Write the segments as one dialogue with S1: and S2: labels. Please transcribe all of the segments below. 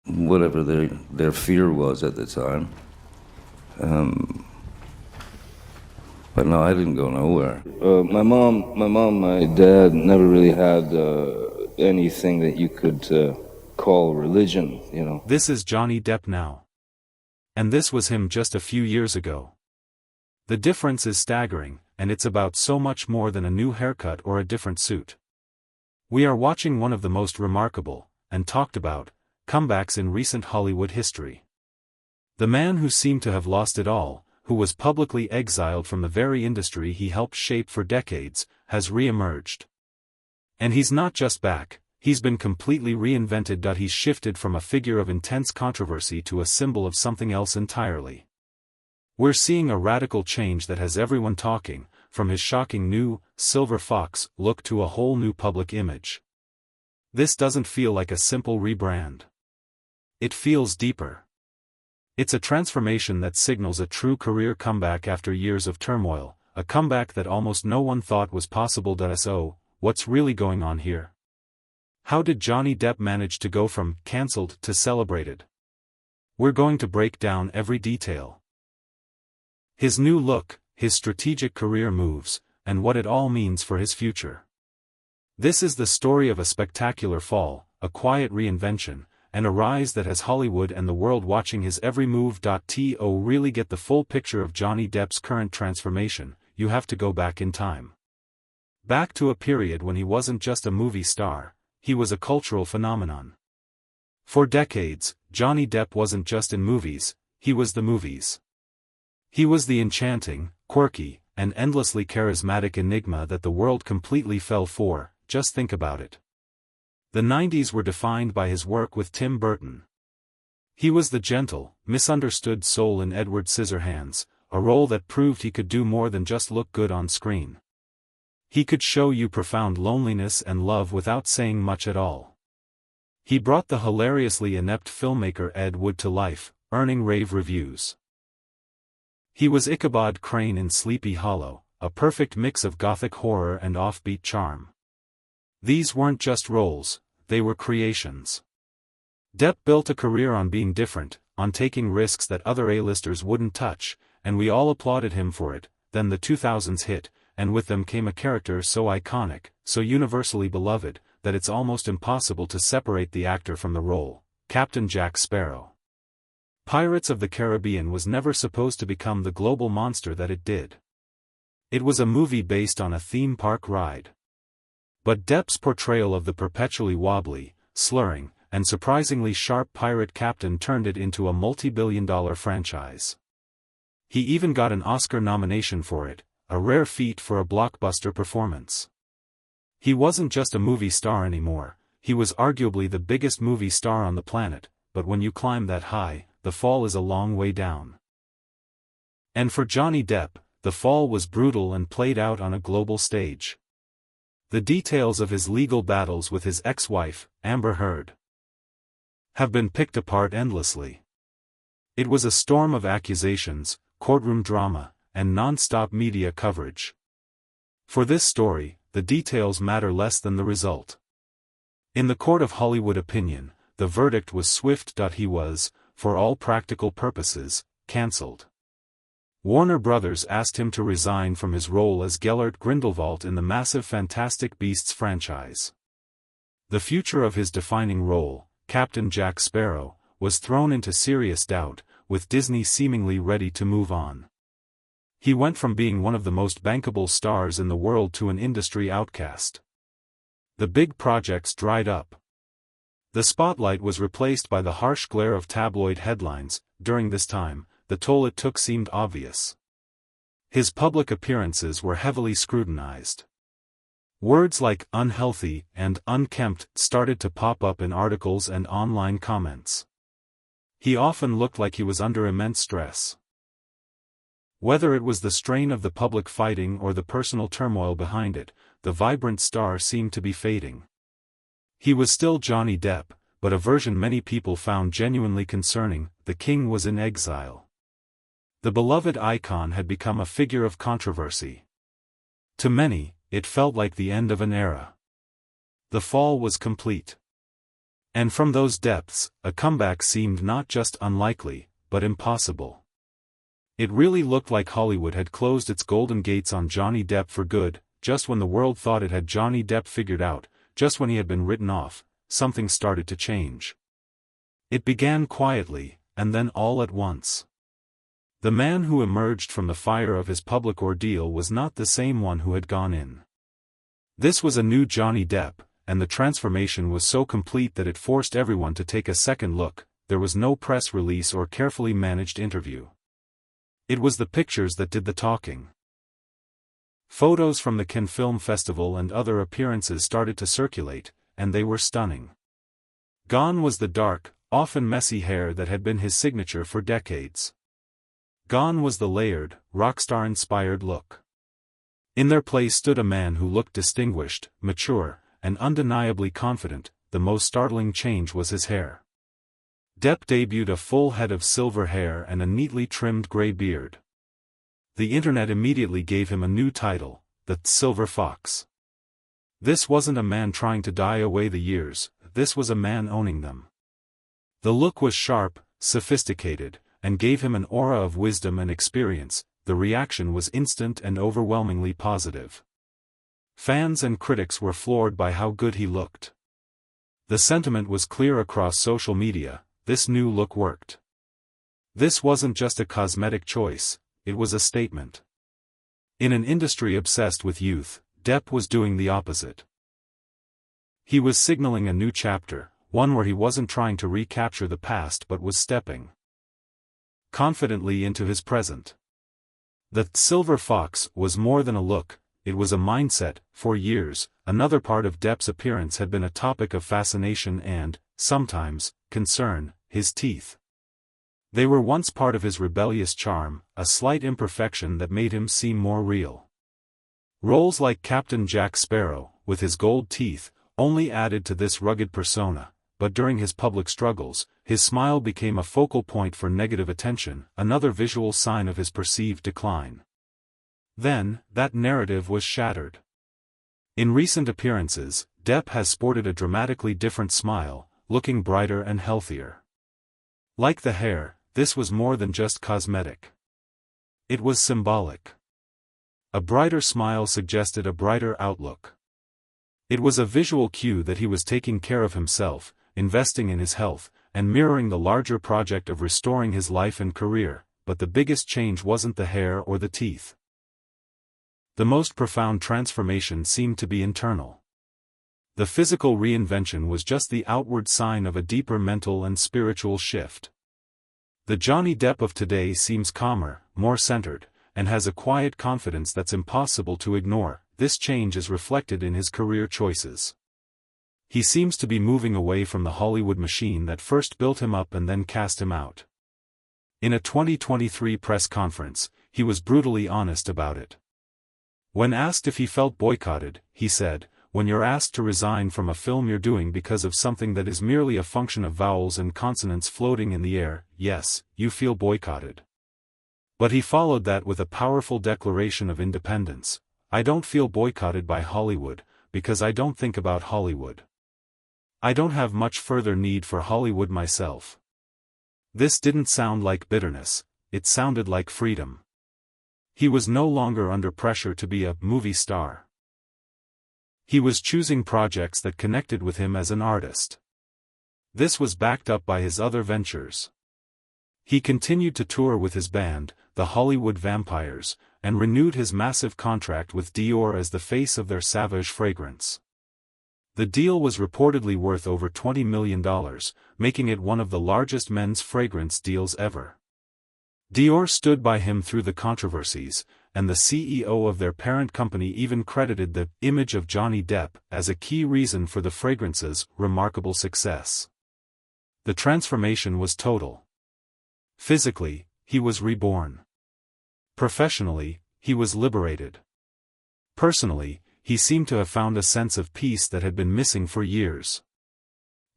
S1: whatever their fear was at the time. But no, I didn't go nowhere. My dad never really had anything that you could call religion, you know.
S2: This is Johnny Depp now. And this was him just a few years ago. The difference is staggering, and it's about so much more than a new haircut or a different suit. We are watching one of the most remarkable, and talked about, comebacks in recent Hollywood history. The man who seemed to have lost it all, who was publicly exiled from the very industry he helped shape for decades, has re-emerged. And he's not just back, he's been completely reinvented. He's shifted from a figure of intense controversy to a symbol of something else entirely. We're seeing a radical change that has everyone talking, from his shocking new, silver fox look to a whole new public image. This doesn't feel like a simple rebrand. It feels deeper. It's a transformation that signals a true career comeback after years of turmoil, a comeback that almost no one thought was possible. So, what's really going on here? How did Johnny Depp manage to go from cancelled to celebrated? We're going to break down every detail. His new look, his strategic career moves, and what it all means for his future. This is the story of a spectacular fall, a quiet reinvention, and a rise that has Hollywood and the world watching his every move. To really get the full picture of Johnny Depp's current transformation, you have to go back in time. Back to a period when he wasn't just a movie star, he was a cultural phenomenon. For decades, Johnny Depp wasn't just in movies, he was the movies. He was the enchanting, quirky, and endlessly charismatic enigma that the world completely fell for. Just think about it. The 90s were defined by his work with Tim Burton. He was the gentle, misunderstood soul in Edward Scissorhands, a role that proved he could do more than just look good on screen. He could show you profound loneliness and love without saying much at all. He brought the hilariously inept filmmaker Ed Wood to life, earning rave reviews. He was Ichabod Crane in Sleepy Hollow, a perfect mix of gothic horror and offbeat charm. These weren't just roles, they were creations. Depp built a career on being different, on taking risks that other A-listers wouldn't touch, and we all applauded him for it. Then the 2000s hit, and with them came a character so iconic, so universally beloved, that it's almost impossible to separate the actor from the role: Captain Jack Sparrow. Pirates of the Caribbean was never supposed to become the global monster that it did. It was a movie based on a theme park ride. But Depp's portrayal of the perpetually wobbly, slurring, and surprisingly sharp pirate captain turned it into a multi-billion-dollar franchise. He even got an Oscar nomination for it, a rare feat for a blockbuster performance. He wasn't just a movie star anymore, he was arguably the biggest movie star on the planet, but when you climb that high, the fall is a long way down. And for Johnny Depp, the fall was brutal and played out on a global stage. The details of his legal battles with his ex-wife, Amber Heard, have been picked apart endlessly. It was a storm of accusations, courtroom drama, and non-stop media coverage. For this story, the details matter less than the result. In the court of Hollywood opinion, the verdict was swift. He was, for all practical purposes, cancelled. Warner Brothers asked him to resign from his role as Gellert Grindelwald in the massive Fantastic Beasts franchise. The future of his defining role, Captain Jack Sparrow, was thrown into serious doubt, with Disney seemingly ready to move on. He went from being one of the most bankable stars in the world to an industry outcast. The big projects dried up. The spotlight was replaced by the harsh glare of tabloid headlines. During this time, the toll it took seemed obvious. His public appearances were heavily scrutinized. Words like unhealthy and unkempt started to pop up in articles and online comments. He often looked like he was under immense stress. Whether it was the strain of the public fighting or the personal turmoil behind it, the vibrant star seemed to be fading. He was still Johnny Depp, but a version many people found genuinely concerning: the king was in exile. The beloved icon had become a figure of controversy. To many, it felt like the end of an era. The fall was complete. And from those depths, a comeback seemed not just unlikely, but impossible. It really looked like Hollywood had closed its golden gates on Johnny Depp for good, just when the world thought it had Johnny Depp figured out, just when he had been written off, something started to change. It began quietly, and then all at once. The man who emerged from the fire of his public ordeal was not the same one who had gone in. This was a new Johnny Depp, and the transformation was so complete that it forced everyone to take a second look. There was no press release or carefully managed interview. It was the pictures that did the talking. Photos from the Cannes Film Festival and other appearances started to circulate, and they were stunning. Gone was the dark, often messy hair that had been his signature for decades. Gone was the layered, rockstar-inspired look. In their place stood a man who looked distinguished, mature, and undeniably confident. The most startling change was his hair. Depp debuted a full head of silver hair and a neatly trimmed gray beard. The internet immediately gave him a new title, the Silver Fox. This wasn't a man trying to dye away the years, this was a man owning them. The look was sharp, sophisticated, and gave him an aura of wisdom and experience. The reaction was instant and overwhelmingly positive. Fans and critics were floored by how good he looked. The sentiment was clear across social media: this new look worked. This wasn't just a cosmetic choice, it was a statement. In an industry obsessed with youth, Depp was doing the opposite. He was signaling a new chapter, one where he wasn't trying to recapture the past but was stepping confidently into his present. The Silver Fox was more than a look, it was a mindset. For years, another part of Depp's appearance had been a topic of fascination and, sometimes, concern: his teeth. They were once part of his rebellious charm, a slight imperfection that made him seem more real. Roles like Captain Jack Sparrow, with his gold teeth, only added to this rugged persona, but during his public struggles, his smile became a focal point for negative attention, another visual sign of his perceived decline. Then, that narrative was shattered. In recent appearances, Depp has sported a dramatically different smile, looking brighter and healthier. Like the hair, this was more than just cosmetic. It was symbolic. A brighter smile suggested a brighter outlook. It was a visual cue that he was taking care of himself, investing in his health, and mirroring the larger project of restoring his life and career. But the biggest change wasn't the hair or the teeth. The most profound transformation seemed to be internal. The physical reinvention was just the outward sign of a deeper mental and spiritual shift. The Johnny Depp of today seems calmer, more centered, and has a quiet confidence that's impossible to ignore. This change is reflected in his career choices. He seems to be moving away from the Hollywood machine that first built him up and then cast him out. In a 2023 press conference, he was brutally honest about it. When asked if he felt boycotted, he said, "When you're asked to resign from a film you're doing because of something that is merely a function of vowels and consonants floating in the air, yes, you feel boycotted." But he followed that with a powerful declaration of independence: "I don't feel boycotted by Hollywood, because I don't think about Hollywood. I don't have much further need for Hollywood myself." This didn't sound like bitterness, it sounded like freedom. He was no longer under pressure to be a movie star. He was choosing projects that connected with him as an artist. This was backed up by his other ventures. He continued to tour with his band, the Hollywood Vampires, and renewed his massive contract with Dior as the face of their Sauvage fragrance. The deal was reportedly worth over $20 million, making it one of the largest men's fragrance deals ever. Dior stood by him through the controversies, and the CEO of their parent company even credited the image of Johnny Depp as a key reason for the fragrance's remarkable success. The transformation was total. Physically, he was reborn. Professionally, he was liberated. Personally, he seemed to have found a sense of peace that had been missing for years.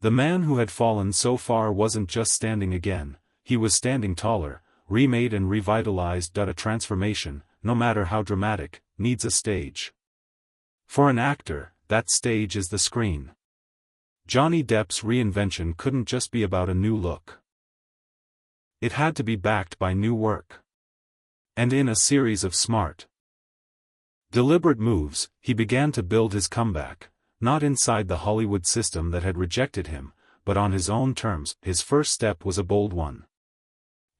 S2: The man who had fallen so far wasn't just standing again, he was standing taller, remade and revitalized. A transformation, no matter how dramatic, needs a stage. For an actor, that stage is the screen. Johnny Depp's reinvention couldn't just be about a new look. It had to be backed by new work. And in a series of smart, deliberate moves, he began to build his comeback, not inside the Hollywood system that had rejected him, but on his own terms. His first step was a bold one.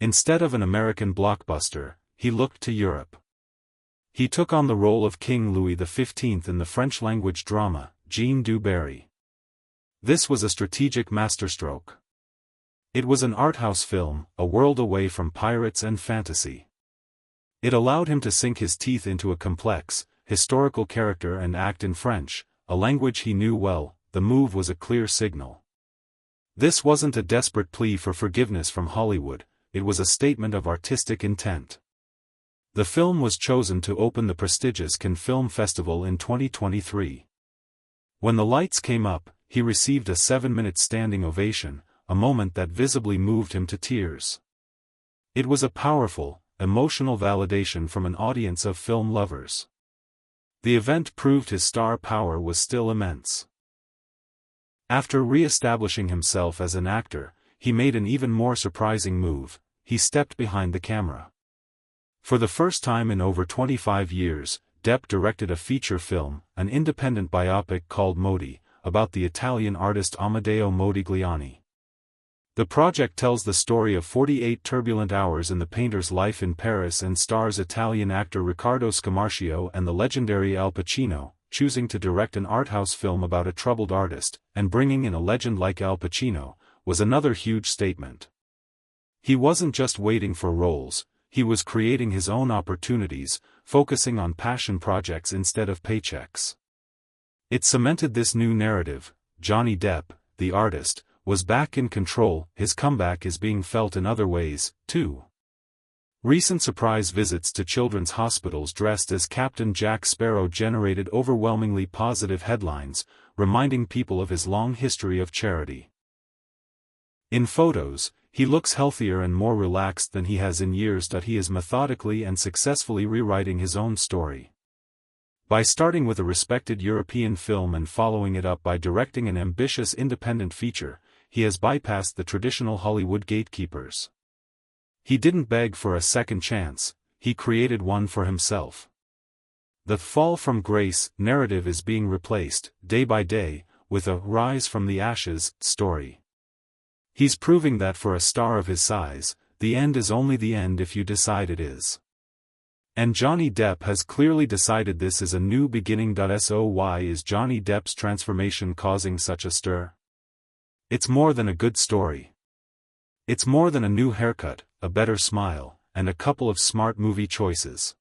S2: Instead of an American blockbuster, he looked to Europe. He took on the role of King Louis XV in the French-language drama, Jean du Barry. This was a strategic masterstroke. It was an arthouse film, a world away from pirates and fantasy. It allowed him to sink his teeth into a complex, historical character and act in French, a language he knew well. The move was a clear signal. This wasn't a desperate plea for forgiveness from Hollywood, it was a statement of artistic intent. The film was chosen to open the prestigious Cannes Film Festival in 2023. When the lights came up, he received a 7-minute standing ovation, a moment that visibly moved him to tears. It was a powerful, emotional validation from an audience of film lovers. The event proved his star power was still immense. After re-establishing himself as an actor, he made an even more surprising move. He stepped behind the camera. For the first time in over 25 years, Depp directed a feature film, an independent biopic called Modi, about the Italian artist Amedeo Modigliani. The project tells the story of 48 turbulent hours in the painter's life in Paris and stars Italian actor Riccardo Scamarcio and the legendary Al Pacino. Choosing to direct an arthouse film about a troubled artist, and bringing in a legend like Al Pacino, was another huge statement. He wasn't just waiting for roles, he was creating his own opportunities, focusing on passion projects instead of paychecks. It cemented this new narrative: Johnny Depp, the artist, was back in control. His comeback is being felt in other ways, too. Recent surprise visits to children's hospitals dressed as Captain Jack Sparrow generated overwhelmingly positive headlines, reminding people of his long history of charity. In photos, he looks healthier and more relaxed than he has in years. He is methodically and successfully rewriting his own story. By starting with a respected European film and following it up by directing an ambitious independent feature, he has bypassed the traditional Hollywood gatekeepers. He didn't beg for a second chance, he created one for himself. The fall from grace narrative is being replaced, day by day, with a rise from the ashes story. He's proving that for a star of his size, the end is only the end if you decide it is. And Johnny Depp has clearly decided this is a new beginning. So why is Johnny Depp's transformation causing such a stir? It's more than a good story. It's more than a new haircut, a better smile, and a couple of smart movie choices.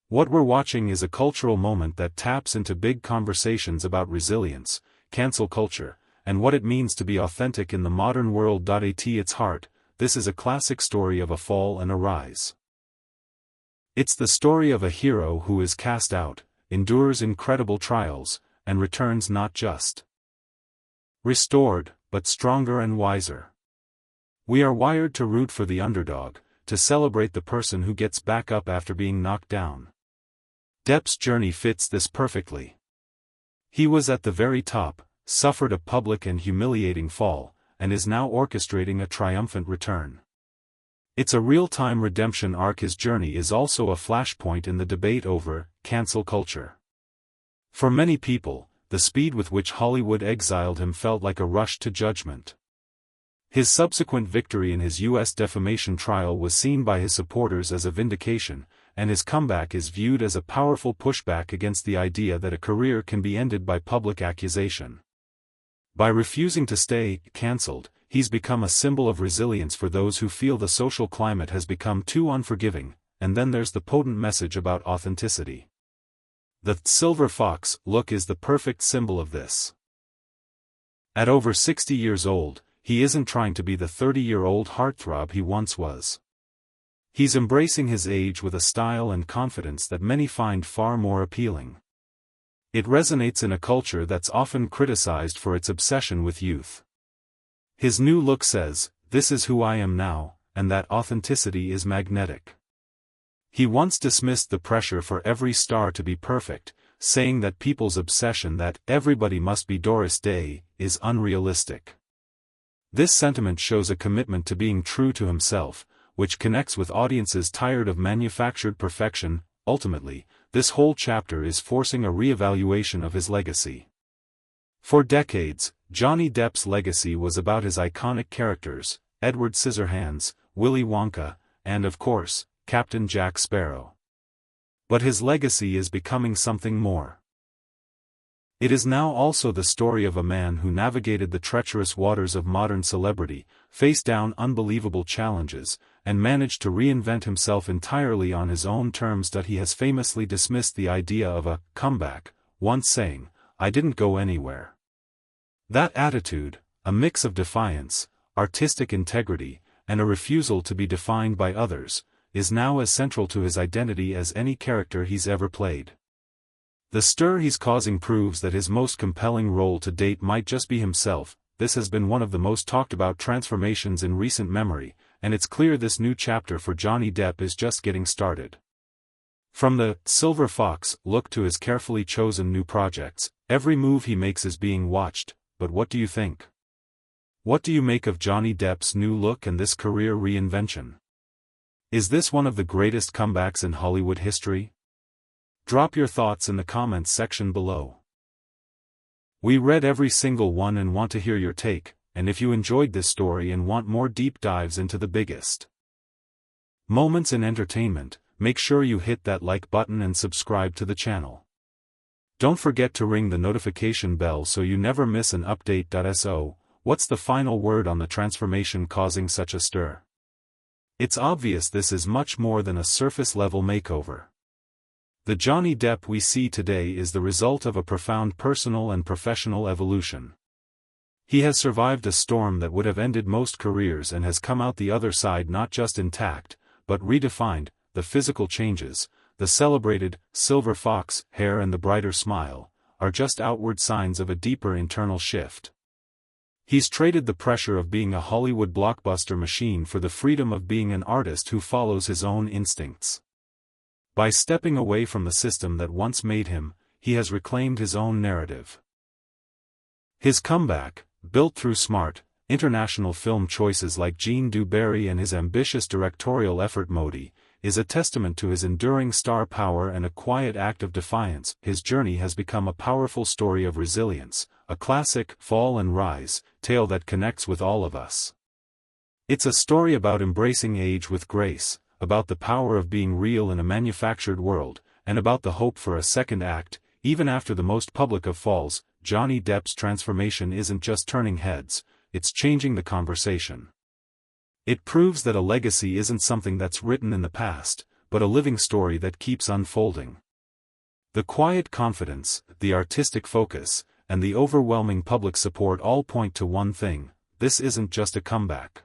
S2: What we're watching is a cultural moment that taps into big conversations about resilience, cancel culture, and what it means to be authentic in the modern world. At its heart, this is a classic story of a fall and a rise. It's the story of a hero who is cast out, endures incredible trials, and returns not just restored, but stronger and wiser. We are wired to root for the underdog, to celebrate the person who gets back up after being knocked down. Depp's journey fits this perfectly. He was at the very top, suffered a public and humiliating fall, and is now orchestrating a triumphant return. It's a real-time redemption arc. His journey is also a flashpoint in the debate over cancel culture. For many people, the speed with which Hollywood exiled him felt like a rush to judgment. His subsequent victory in his U.S. defamation trial was seen by his supporters as a vindication, and his comeback is viewed as a powerful pushback against the idea that a career can be ended by public accusation. By refusing to stay cancelled, he's become a symbol of resilience for those who feel the social climate has become too unforgiving. And then there's the potent message about authenticity. The silver fox look is the perfect symbol of this. At over 60 years old, he isn't trying to be the 30-year-old heartthrob he once was. He's embracing his age with a style and confidence that many find far more appealing. It resonates in a culture that's often criticized for its obsession with youth. His new look says, "This is who I am now," and that authenticity is magnetic. He once dismissed the pressure for every star to be perfect, saying that people's obsession that everybody must be Doris Day is unrealistic. This sentiment shows a commitment to being true to himself, which connects with audiences tired of manufactured perfection. Ultimately, this whole chapter is forcing a re-evaluation of his legacy. For decades, Johnny Depp's legacy was about his iconic characters, Edward Scissorhands, Willy Wonka, and of course, Captain Jack Sparrow. But his legacy is becoming something more. It is now also the story of a man who navigated the treacherous waters of modern celebrity, faced down unbelievable challenges, and managed to reinvent himself entirely on his own terms. That he has famously dismissed the idea of a comeback, once saying, "I didn't go anywhere." That attitude, a mix of defiance, artistic integrity, and a refusal to be defined by others, is now as central to his identity as any character he's ever played. The stir he's causing proves that his most compelling role to date might just be himself. This has been one of the most talked about transformations in recent memory, and it's clear this new chapter for Johnny Depp is just getting started. From the Silver Fox look to his carefully chosen new projects, every move he makes is being watched. But what do you think? What do you make of Johnny Depp's new look and this career reinvention? Is this one of the greatest comebacks in Hollywood history? Drop your thoughts in the comments section below. We read every single one and want to hear your take, and if you enjoyed this story and want more deep dives into the biggest moments in entertainment, make sure you hit that like button and subscribe to the channel. Don't forget to ring the notification bell so you never miss an update. So, what's the final word on the transformation causing such a stir? It's obvious this is much more than a surface-level makeover. The Johnny Depp we see today is the result of a profound personal and professional evolution. He has survived a storm that would have ended most careers and has come out the other side not just intact, but redefined. The physical changes, the celebrated silver fox hair and the brighter smile, are just outward signs of a deeper internal shift. He's traded the pressure of being a Hollywood blockbuster machine for the freedom of being an artist who follows his own instincts. By stepping away from the system that once made him, he has reclaimed his own narrative. His comeback, built through smart, international film choices like Jean Du Barry and his ambitious directorial effort Modi, is a testament to his enduring star power and a quiet act of defiance. His journey has become a powerful story of resilience, a classic fall and rise tale that connects with all of us. It's a story about embracing age with grace, about the power of being real in a manufactured world, and about the hope for a second act. Even after the most public of falls, Johnny Depp's transformation isn't just turning heads, it's changing the conversation. It proves that a legacy isn't something that's written in the past, but a living story that keeps unfolding. The quiet confidence, the artistic focus, and the overwhelming public support all point to one thing: this isn't just a comeback.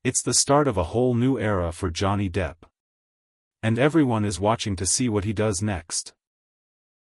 S2: It's the start of a whole new era for Johnny Depp. And everyone is watching to see what he does next.